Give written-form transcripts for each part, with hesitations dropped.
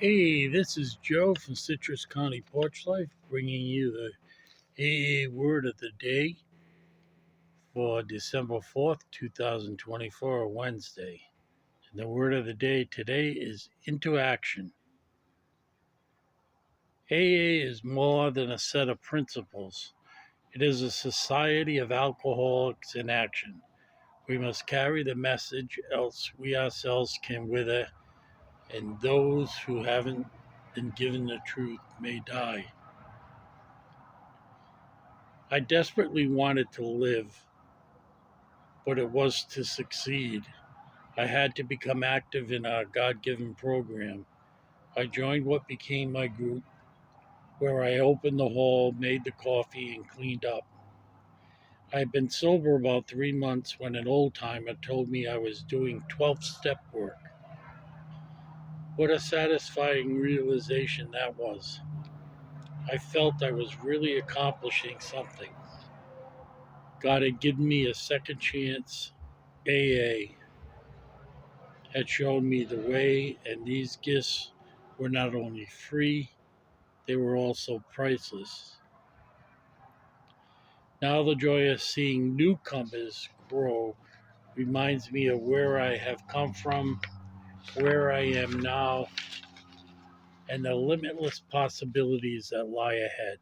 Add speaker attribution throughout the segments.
Speaker 1: Hey, this is Joe from Citrus County Porch Life bringing you the AA Word of the Day for December 4th, 2024, Wednesday. And the word of the day today is into action. AA is more than a set of principles, it is a society of alcoholics in action. We must carry the message, else we ourselves can wither, and those who haven't been given the truth may die. I desperately wanted to live, but it was to succeed. I had to become active in our God given program. I joined what became my group, where I opened the hall, made the coffee, and cleaned up. I had been sober about 3 months when an old timer told me I was doing 12 step work. What a satisfying realization that was. I felt I was really accomplishing something. God had given me a second chance. AA had shown me the way, and these gifts were not only free, they were also priceless. Now, the joy of seeing newcomers grow reminds me of where I have come from, where I am now, and the limitless possibilities that lie ahead.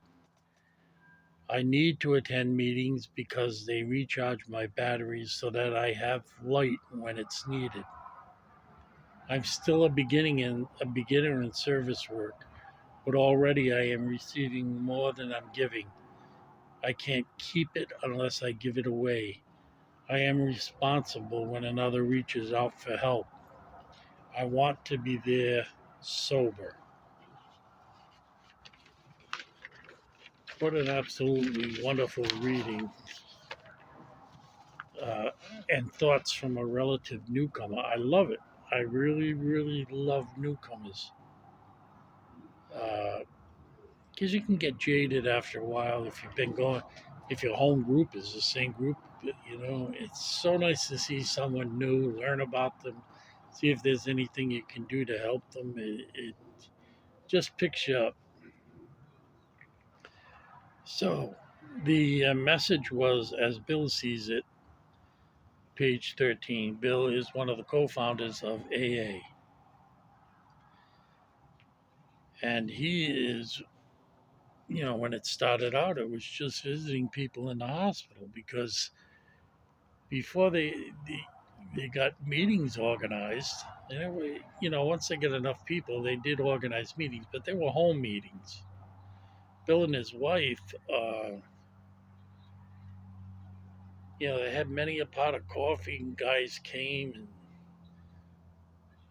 Speaker 1: I need to attend meetings because they recharge my batteries so that I have light when it's needed. I'm still a beginner in service work, but already I am receiving more than I'm giving. I can't keep it unless I give it away. I am responsible when another reaches out for help. I want to be there sober. What an absolutely wonderful reading, uh, and thoughts from a relative newcomer. I love it. I really, really love newcomers. Uh, because you can get jaded after a while if you've been going, if your home group is the same group. It's so nice to see someone new, learn about them, see if there's anything you can do to help them. It just picks you up. So the message was, as Bill sees it, page 13. Bill is one of the co-founders of AA, and he is, when it started out, it was just visiting people in the hospital because before they got meetings organized. And once they get enough people, they did organize meetings, but they were home meetings. Bill and his wife, they had many a pot of coffee, and guys came,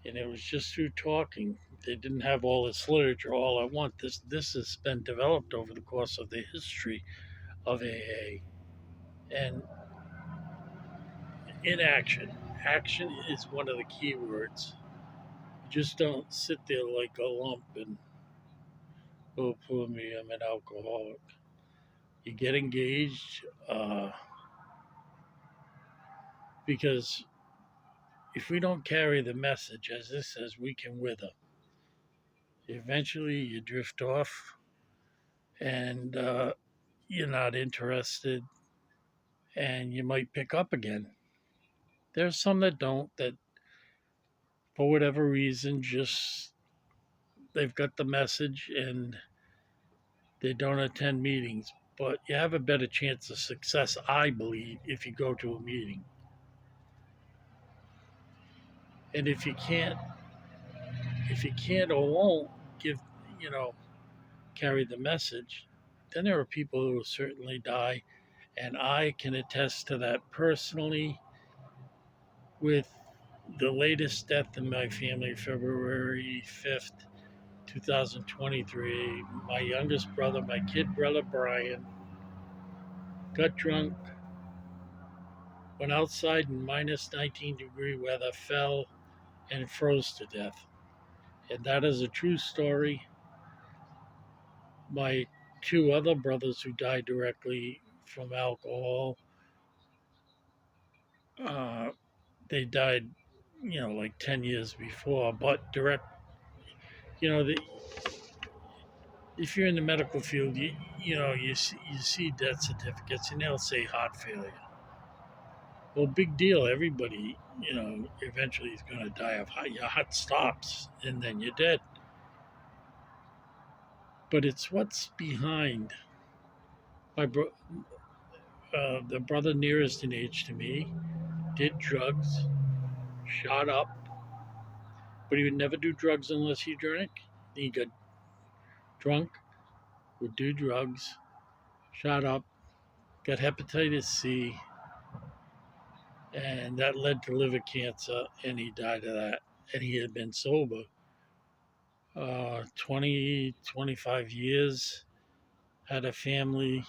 Speaker 1: and it was just through talking. They didn't have all this literature all at once. This has been developed over the course of the history of AA, and in action. Action is one of the key words. You just don't sit there like a lump and, oh, poor me, I'm an alcoholic. You get engaged, because if we don't carry the message, as this says, we can wither. Eventually, you drift off and you're not interested, and you might pick up again. There's some that don't, that for whatever reason, just they've got the message and they don't attend meetings. But you have a better chance of success, I believe, if you go to a meeting. And if you can't or won't give, you know, carry the message, then there are people who will certainly die. And I can attest to that personally with the latest death in my family, February 5th, 2023. My youngest brother, my kid brother Brian, got drunk, went outside in minus 19-degree weather, fell, and froze to death. And that is a true story. My two other brothers who died directly from alcohol, uh, they died, like 10 years before, but You know, if you're in the medical field, you see death certificates and they'll say heart failure. Well, big deal. Everybody, eventually is going to die of heart. Your heart stops and then you're dead. But it's what's behind. The brother nearest in age to me did drugs, shot up, but he would never do drugs unless he drank. He got drunk, would do drugs, shot up, got hepatitis C, and that led to liver cancer, and he died of that. And he had been sober 20, 25 years, had a family,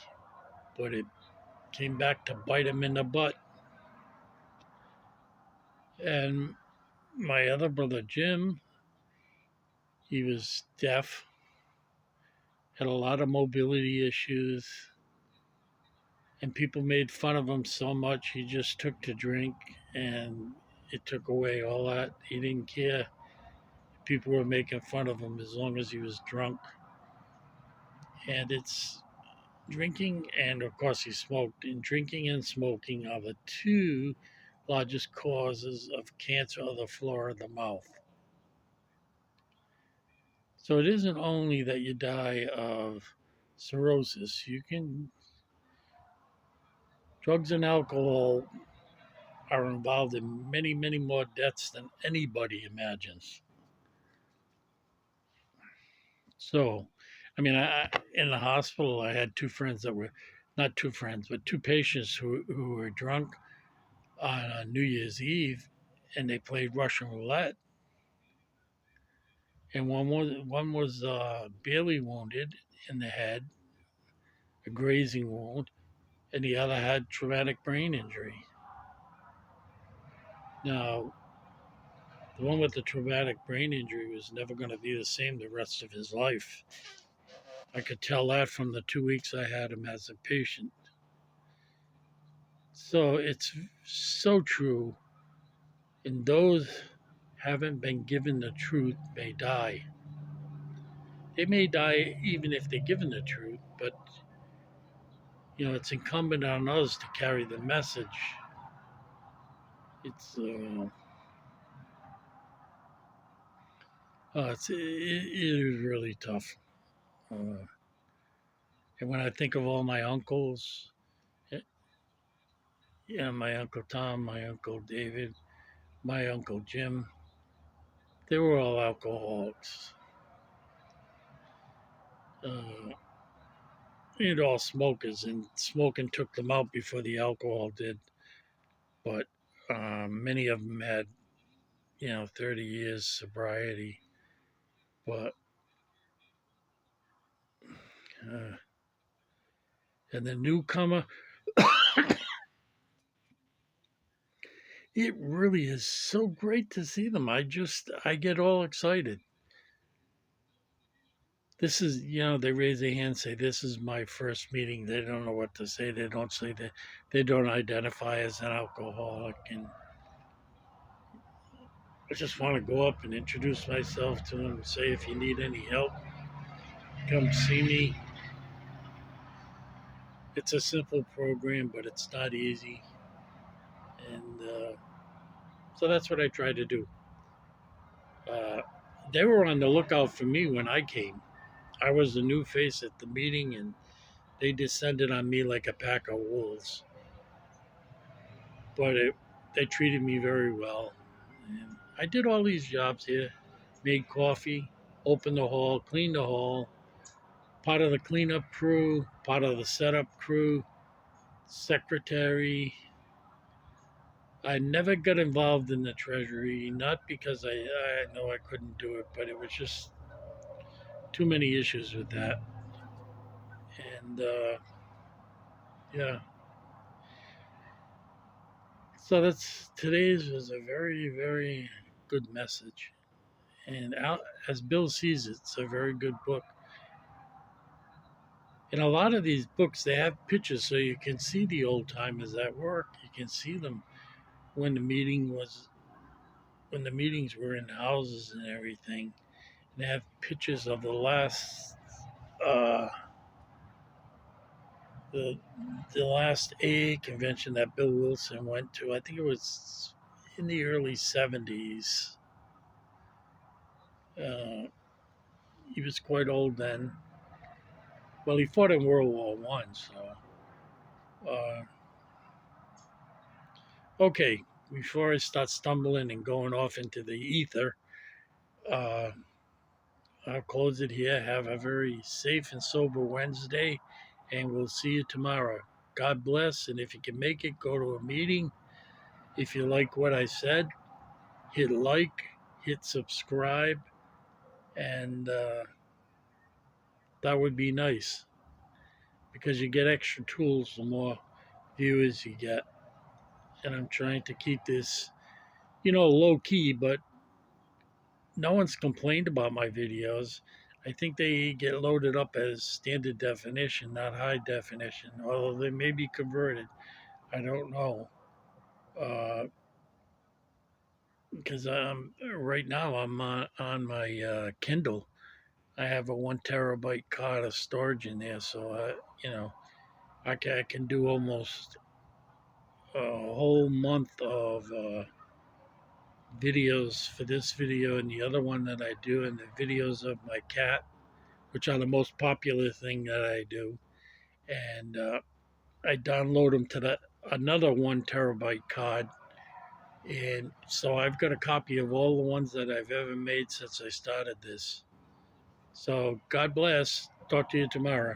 Speaker 1: but it came back to bite him in the butt. And my other brother, Jim, he was deaf, had a lot of mobility issues, and people made fun of him so much he just took to drink, and it took away all that. He didn't care. People were making fun of him as long as he was drunk. And it's drinking, and of course he smoked. And drinking and smoking are the two largest causes of cancer of the floor of the mouth. So it isn't only that you die of cirrhosis. Drugs and alcohol are involved in many, many more deaths than anybody imagines. So, in the hospital, I had two friends that were not two friends, but two patients who were drunk on New Year's Eve, and they played Russian roulette. And one was barely wounded in the head, a grazing wound, and the other had traumatic brain injury. Now, the one with the traumatic brain injury was never going to be the same the rest of his life. I could tell that from the 2 weeks I had him as a patient. So it's so true. And those haven't been given the truth may die. They may die even if they're given the truth, but it's incumbent on us to carry the message. It is really tough. And when I think of all my uncles, my Uncle Tom, my Uncle David, my Uncle Jim, they were all alcoholics. And all smokers, and smoking took them out before the alcohol did. But many of them had, 30 years sobriety. But and the newcomer, it really is so great to see them. I get all excited. This is, they raise their hand, say, "This is my first meeting." They don't know what to say. They don't say that they don't identify as an alcoholic. And I just want to go up and introduce myself to them and say, if you need any help, come see me. It's a simple program, but it's not easy. And so that's what I try to do. They were on the lookout for me when I came. I was the new face at the meeting, and they descended on me like a pack of wolves. But they treated me very well. And I did all these jobs here, made coffee, opened the hall, cleaned the hall, part of the cleanup crew, part of the setup crew, secretary. I never got involved in the treasury, not because I know I couldn't do it, but it was just too many issues with that. And yeah, so today's was a very, very good message. And as Bill sees it, it's a very good book. And a lot of these books, they have pictures so you can see the old timers at work. You can see them when the meetings were in houses and everything. and they have pictures of the last uh, the last AA convention that Bill Wilson went to. I think it was in the early '70s. Uh, he was quite old then. Well, he fought in World War One, so. Uh, okay, before I start stumbling and going off into the ether, uh, I'll close it here. Have a very safe and sober Wednesday, and we'll see you tomorrow. God bless, and if you can make it, go to a meeting. If you like what I said, hit like, hit subscribe, and that would be nice because you get extra tools the more viewers you get. And I'm trying to keep this, low key, but no one's complained about my videos. I think they get loaded up as standard definition, not high definition, although they may be converted. I don't know. Because right now I'm on my Kindle. I have a 1 terabyte card of storage in there, so I can do almost a whole month of videos for this video and the other one that I do, and the videos of my cat, which are the most popular thing that I do. And I download them to another 1 terabyte card. And so I've got a copy of all the ones that I've ever made since I started this. So God bless. Talk to you tomorrow.